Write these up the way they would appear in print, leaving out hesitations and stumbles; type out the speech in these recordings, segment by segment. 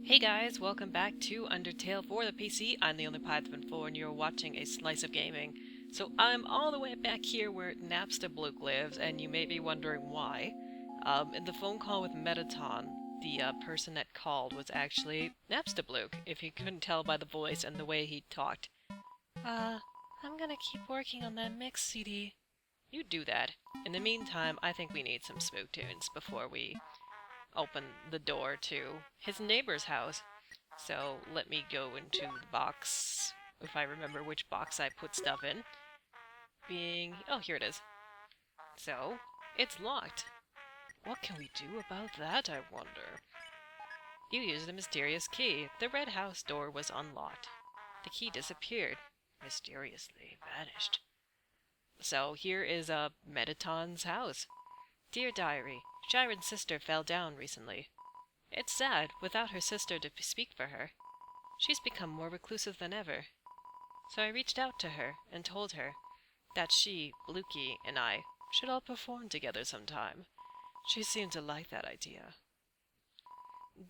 Hey guys, welcome back to Undertale for the PC. I'm the only Python 4 and you're watching a slice of gaming. So I'm all the way back here where Napster Bloke lives, and you may be wondering why. In the phone call with Metaton, the person that called was actually Napster Bloke, if you couldn't tell by the voice and the way he talked. I'm gonna keep working on that mix CD. You do that. In the meantime, I think we need some spook tunes before we open the door to his neighbor's house. So let me go into the box, if I remember which box I put stuff in. Oh, here it is. So, it's locked. What can we do about that, I wonder? You used the mysterious key. The red house door was unlocked. The key disappeared. Mysteriously vanished. So here is Metaton's house. Dear Diary, Shiren's sister fell down recently. It's sad, without her sister to speak for her. She's become more reclusive than ever. So I reached out to her and told her that she, Blukey, and I should all perform together sometime. She seemed to like that idea.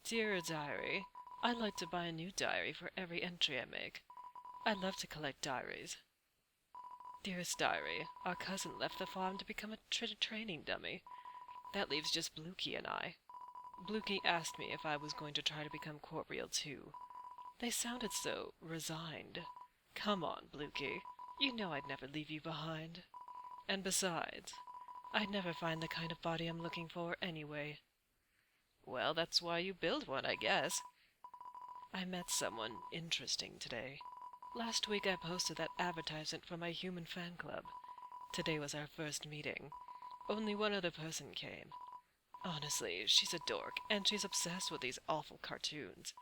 Dear Diary, I'd like to buy a new diary for every entry I make. I love to collect diaries. Dearest Diary, our cousin left the farm to become a training dummy. That leaves just Blukey and I. Blukey asked me if I was going to try to become corporeal too. They sounded so resigned. Come on, Blukey. You know I'd never leave you behind. And besides, I'd never find the kind of body I'm looking for anyway. Well, that's why you build one, I guess. I met someone interesting today. Last week I posted that advertisement for my human fan club. Today was our first meeting. Only one other person came. Honestly, she's a dork, and she's obsessed with these awful cartoons.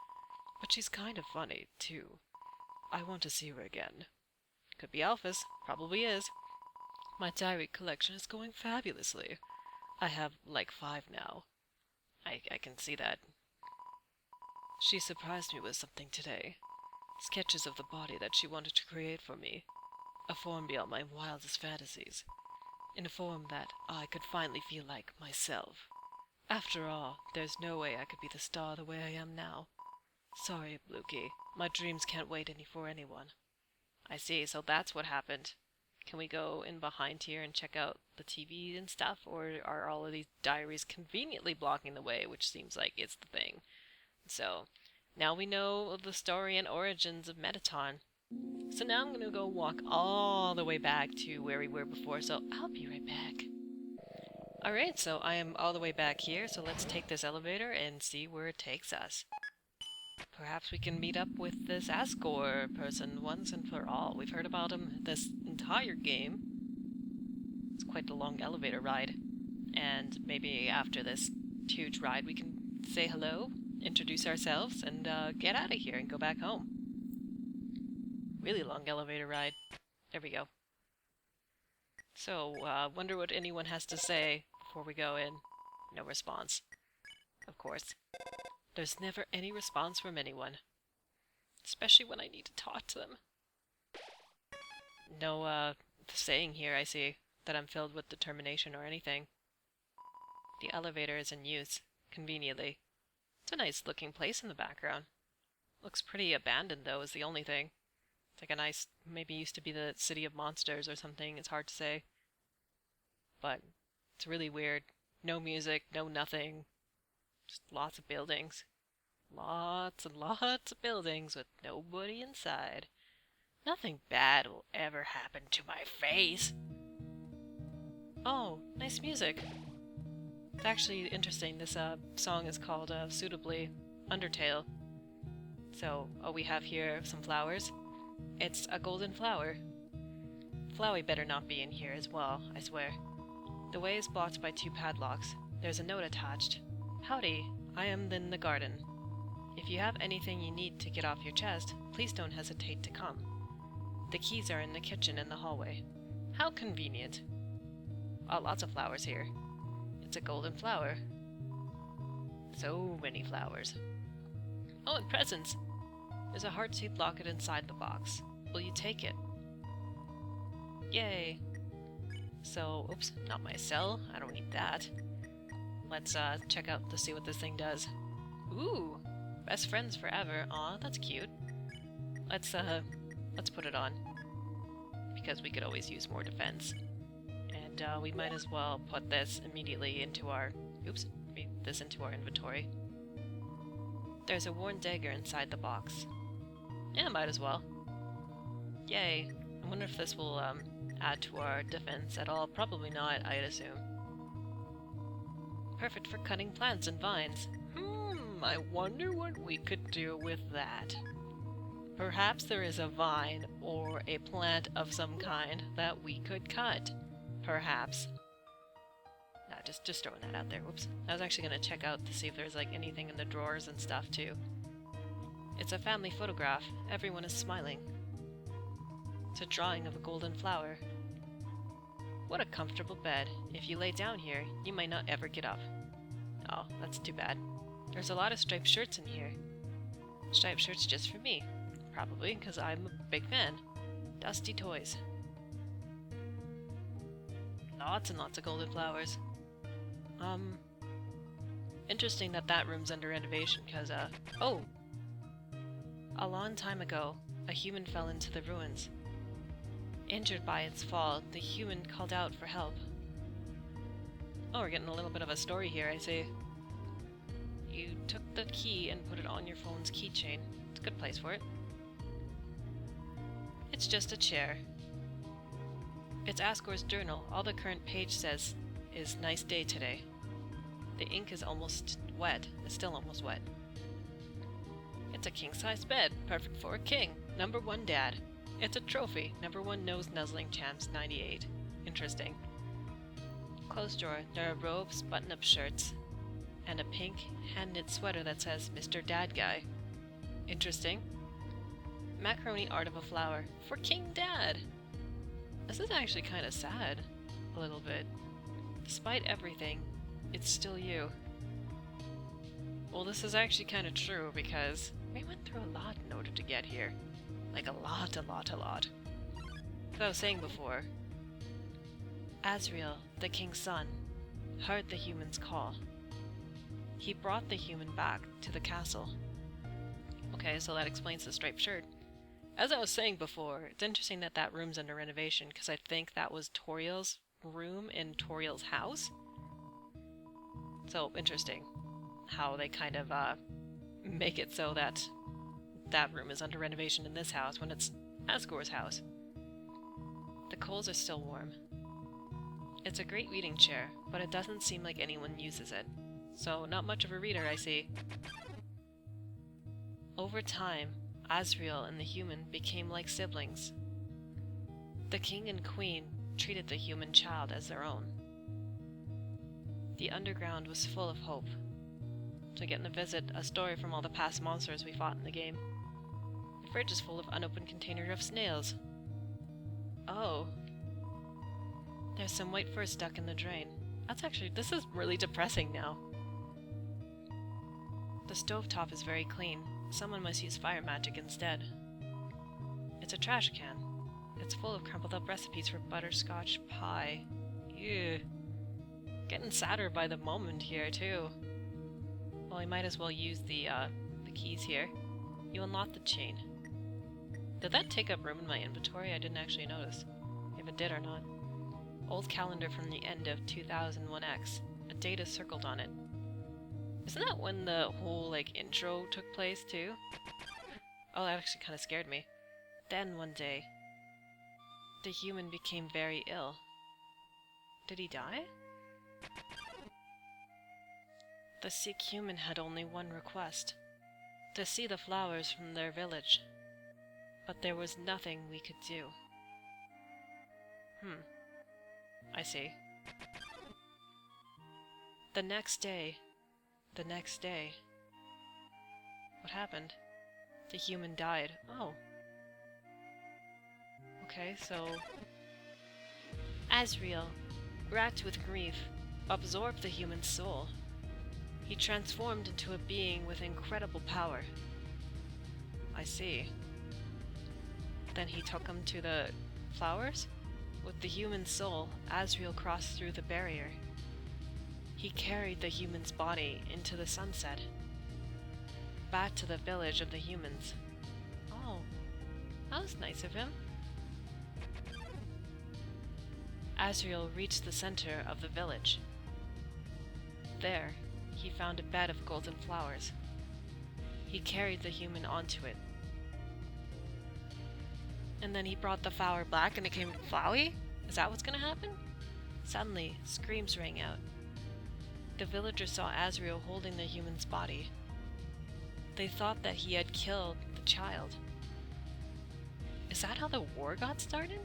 But she's kind of funny, too. I want to see her again. Could be Alphys, probably is. My diary collection is going fabulously. I have like 5 now. I can see that. She surprised me with something today. Sketches of the body that she wanted to create for me. A form beyond my wildest fantasies. In a form that I could finally feel like myself. After all, there's no way I could be the star the way I am now. Sorry, Blukey. My dreams can't wait for anyone. I see, so that's what happened. Can we go in behind here and check out the TV and stuff, or are all of these diaries conveniently blocking the way, which seems like it's the thing? So, now we know the story and origins of Metaton. So now I'm going to go walk all the way back to where we were before, so I'll be right back. Alright, so I am all the way back here, so let's take this elevator and see where it takes us. Perhaps we can meet up with this Asgore person once and for all. We've heard about him this entire game. It's quite a long elevator ride. And maybe after this huge ride we can say hello, introduce ourselves, and get out of here and go back home. Really long elevator ride. There we go. So, wonder what anyone has to say before we go in. No response. Of course. There's never any response from anyone. Especially when I need to talk to them. No, saying here, I see, that I'm filled with determination or anything. The elevator is in use, conveniently. It's a nice looking place in the background. Looks pretty abandoned, though, is the only thing. It's like a nice, maybe used to be the city of monsters or something, it's hard to say. But it's really weird. No music, no nothing. Just lots of buildings. Lots and lots of buildings with nobody inside. Nothing bad will ever happen to my face. Oh, nice music. It's actually interesting. This song is called, suitably, Undertale. So, we have here some flowers. It's a golden flower. Flowey better not be in here as well, I swear. The way is blocked by 2 padlocks. There's a note attached. Howdy, I am in the garden. If you have anything you need to get off your chest, please don't hesitate to come. The keys are in the kitchen in the hallway. How convenient. Oh, lots of flowers here. It's a golden flower. So many flowers. Oh, and presents. There's a heart-shaped locket inside the box. Will you take it? Yay. So, oops, not my cell. I don't need that. Let's check out to see what this thing does. Ooh, Best friends forever. Aw, that's cute. Let's put it on. Because we could always use more defense. And we might as well put this immediately into our... Oops, this into our inventory. There's a worn dagger inside the box. Yeah, might as well. Yay. I wonder if this will add to our defense at all. Probably not, I'd assume. Perfect for cutting plants and vines. I wonder what we could do with that. Perhaps there is a vine or a plant of some kind that we could cut. Perhaps. Nah, just throwing that out there. Whoops. I was actually going to check out to see if there's like anything in the drawers and stuff too. It's a family photograph. Everyone is smiling. It's a drawing of a golden flower. What a comfortable bed. If you lay down here, you might not ever get up. Oh, that's too bad. There's a lot of striped shirts in here. Striped shirts just for me. Probably, because I'm a big fan. Dusty toys. Lots and lots of golden flowers. Interesting that room's under renovation, because, oh! A long time ago, a human fell into the ruins. Injured by its fall, the human called out for help. Oh, we're getting a little bit of a story here, I see. You took the key and put it on your phone's keychain. It's a good place for it. It's just a chair. It's Asgore's journal. All the current page says is nice day today. The ink is almost wet. It's still almost wet. It's a king-size bed, perfect for a king. #1 dad. It's a trophy. #1 nose nuzzling champs 98. Interesting. Clothes drawer. There are robes, button-up shirts, and a pink hand-knit sweater that says Mr. Dad Guy. Interesting. Macaroni art of a flower. For King Dad! This is actually kind of sad. A little bit. Despite everything, it's still you. Well, this is actually kind of true because we went through a lot in order to get here. Like a lot. As I was saying before, Asriel, the king's son, heard the human's call. He brought the human back to the castle. Okay, so that explains the striped shirt. As I was saying before, it's interesting that room's under renovation because I think that was Toriel's room in Toriel's house. So, interesting how they kind of make it so that room is under renovation in this house when it's Asgore's house. The coals are still warm. It's a great reading chair, but it doesn't seem like anyone uses it. So, not much of a reader, I see. Over time, Asriel and the human became like siblings. The king and queen treated the human child as their own. The underground was full of hope. So getting to visit a story from all the past monsters we fought in the game. The fridge is full of unopened containers of snails. Oh. There's some white fur stuck in the drain. This is really depressing now. The stovetop is very clean. Someone must use fire magic instead. It's a trash can. It's full of crumpled up recipes for butterscotch pie. Ew. Getting sadder by the moment here, too. Well, I might as well use the keys here. You unlock the chain. Did that take up room in my inventory? I didn't actually notice if it did or not. Old calendar from the end of 2001X. A date is circled on it. Isn't that when the whole, intro took place, too? Oh, that actually kind of scared me. Then, one day, the human became very ill. Did he die? The sick human had only one request. To see the flowers from their village. But there was nothing we could do. I see. The next day. What happened? The human died. Oh. Okay, so... Asriel, racked with grief, absorbed the human soul. He transformed into a being with incredible power. I see. Then he took him to the flowers? With the human soul, Asriel crossed through the barrier. He carried the human's body into the sunset. back to the village of the humans. Oh, that was nice of him. Asriel reached the center of the village. There, he found a bed of golden flowers. He carried the human onto it. And then he brought the flower back and it came flowy? Is that what's gonna happen? Suddenly, screams rang out. The villagers saw Asriel holding the human's body. They thought that he had killed the child. Is that how the war got started?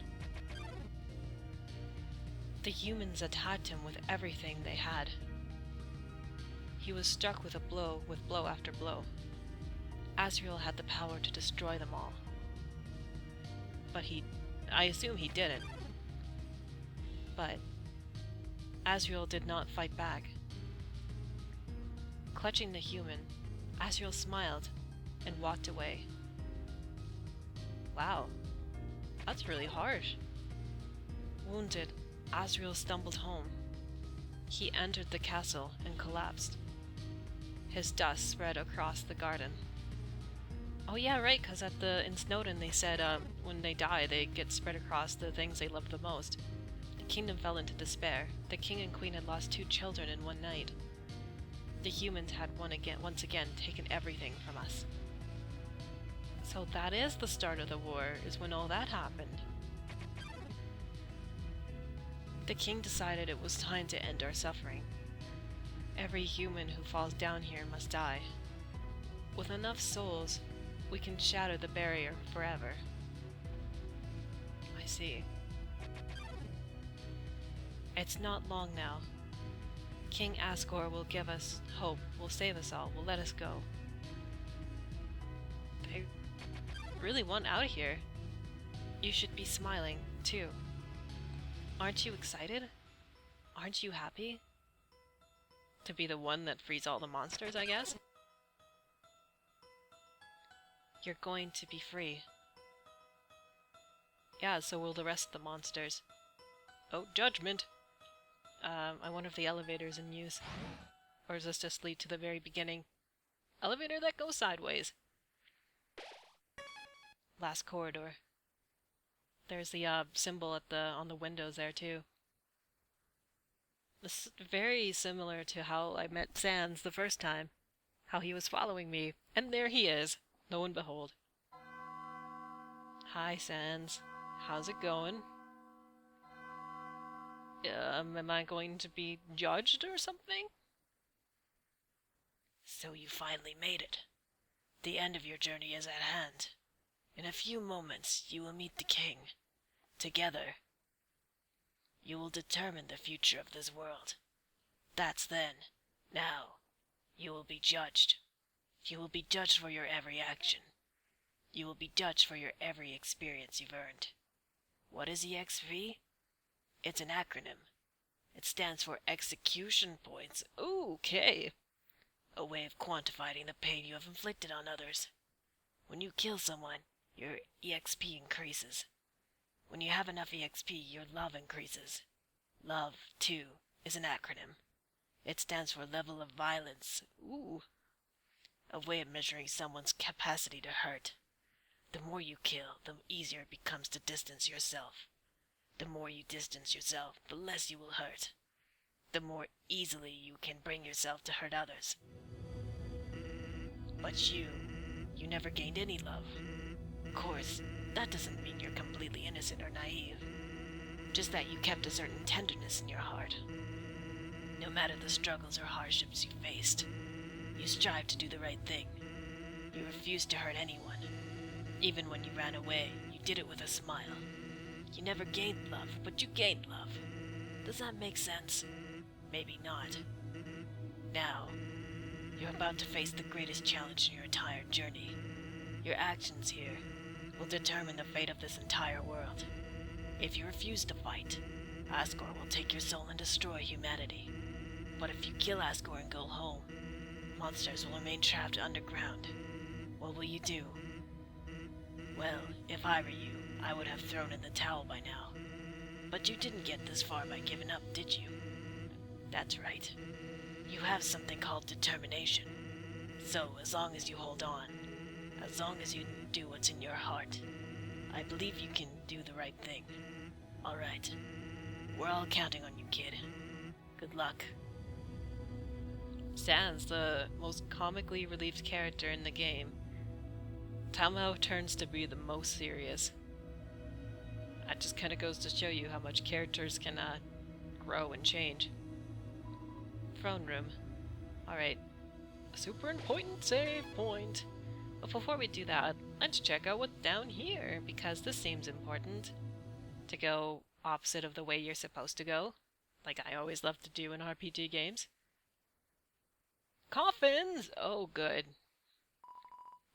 The humans attacked him with everything they had. He was struck with blow after blow. Asriel had the power to destroy them all. But I assume he didn't. But Asriel did not fight back. Clutching the human, Asriel smiled and walked away. Wow, that's really harsh. Wounded, Asriel stumbled home. He entered the castle and collapsed. His dust spread across the garden. Oh yeah, right, because in Snowdin they said when they die they get spread across the things they loved the most. The kingdom fell into despair. The king and queen had lost 2 children in one night. The humans had once again taken everything from us. So that is the start of the war, is when all that happened. The king decided it was time to end our suffering. Every human who falls down here must die. With enough souls, we can shatter the barrier forever. I see. It's not long now. King Asgore will give us hope, will save us all, will let us go. I really want out of here. You should be smiling, too. Aren't you excited? Aren't you happy? To be the one that frees all the monsters, I guess? You're going to be free. Yeah, so will the rest of the monsters. Oh, judgment! I wonder if the elevator's in use. Or does this just lead to the very beginning? Elevator that goes sideways! Last corridor. There's the symbol on the windows there too. This is very similar to how I met Sans the first time. How he was following me. And there he is! Lo and behold. Hi, Sans. How's it going? Am I going to be judged or something? So you finally made it. The end of your journey is at hand. In a few moments, you will meet the king. Together, you will determine the future of this world. That's then. Now, you will be judged. You will be judged for your every action. You will be judged for your every experience you've earned. What is EXP? It's an acronym. It stands for Execution Points. Ooh, okay. A way of quantifying the pain you have inflicted on others. When you kill someone, your EXP increases. When you have enough EXP, your love increases. Love, too, is an acronym. It stands for Level of Violence. Ooh. A way of measuring someone's capacity to hurt. The more you kill, the easier it becomes to distance yourself. The more you distance yourself, the less you will hurt. The more easily you can bring yourself to hurt others. But you never gained any love. Of course, that doesn't mean you're completely innocent or naive. Just that you kept a certain tenderness in your heart. No matter the struggles or hardships you faced, you strived to do the right thing. You refused to hurt anyone. Even when you ran away, you did it with a smile. You never gained love, but you gained love. Does that make sense? Maybe not. Now, you're about to face the greatest challenge in your entire journey. Your actions here will determine the fate of this entire world. If you refuse to fight, Asgore will take your soul and destroy humanity. But if you kill Asgore and go home, monsters will remain trapped underground. What will you do? Well, if I were you, I would have thrown in the towel by now. But you didn't get this far by giving up, did you? That's right. You have something called determination. So, as long as you hold on, as long as you do what's in your heart, I believe you can do the right thing. Alright. We're all counting on you, kid. Good luck. Sans, the most comically relieved character in the game, somehow turns to be the most serious. That just kind of goes to show you how much characters can grow and change. Throne room. Alright. A super important save point. But before we do that, let's check out what's down here, because this seems important. To go opposite of the way you're supposed to go, like I always love to do in RPG games. Coffins! Oh, good.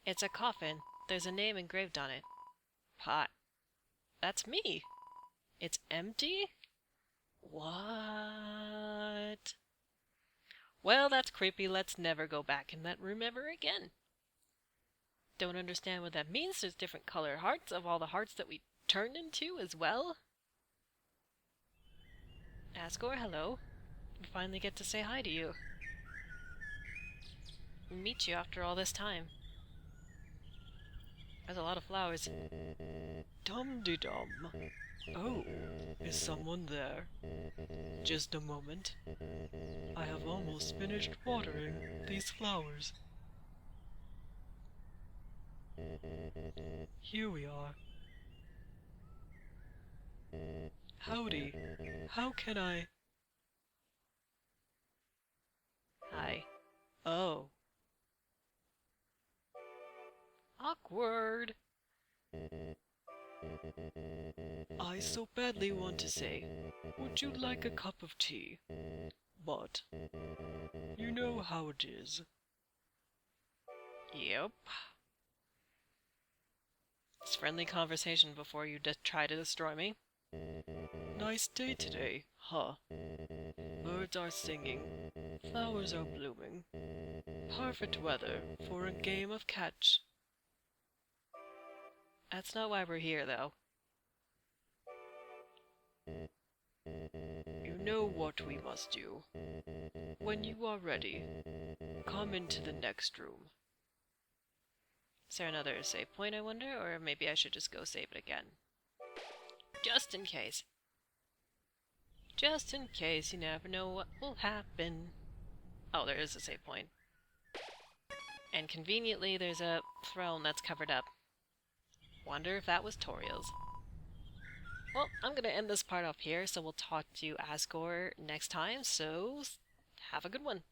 It's a coffin. There's a name engraved on it. Pot. That's me. It's empty? What? Well, that's creepy. Let's never go back in that room ever again. Don't understand what that means. There's different color hearts of all the hearts that we turned into as well. Asgore, hello. We finally get to say hi to you. Meet you after all this time. There's a lot of flowers. Dum-de-dum. Oh, is someone there? Just a moment. I have almost finished watering these flowers. Here we are. Howdy. How can I... Hi. Oh. Awkward. I so badly want to say, would you like a cup of tea? But, you know how it is. Yep. It's friendly conversation before you try to destroy me. Nice day today, huh? Birds are singing, flowers are blooming. Perfect weather for a game of catch. That's not why we're here, though. You know what we must do. When you are ready, come into the next room. Is there another save point, I wonder? Or maybe I should just go save it again. Just in case. Just in case, you never know what will happen. Oh, there is a save point. And conveniently, there's a throne that's covered up. Wonder if that was Toriel's. Well, I'm gonna end this part off here, so we'll talk to Asgore next time, so have a good one.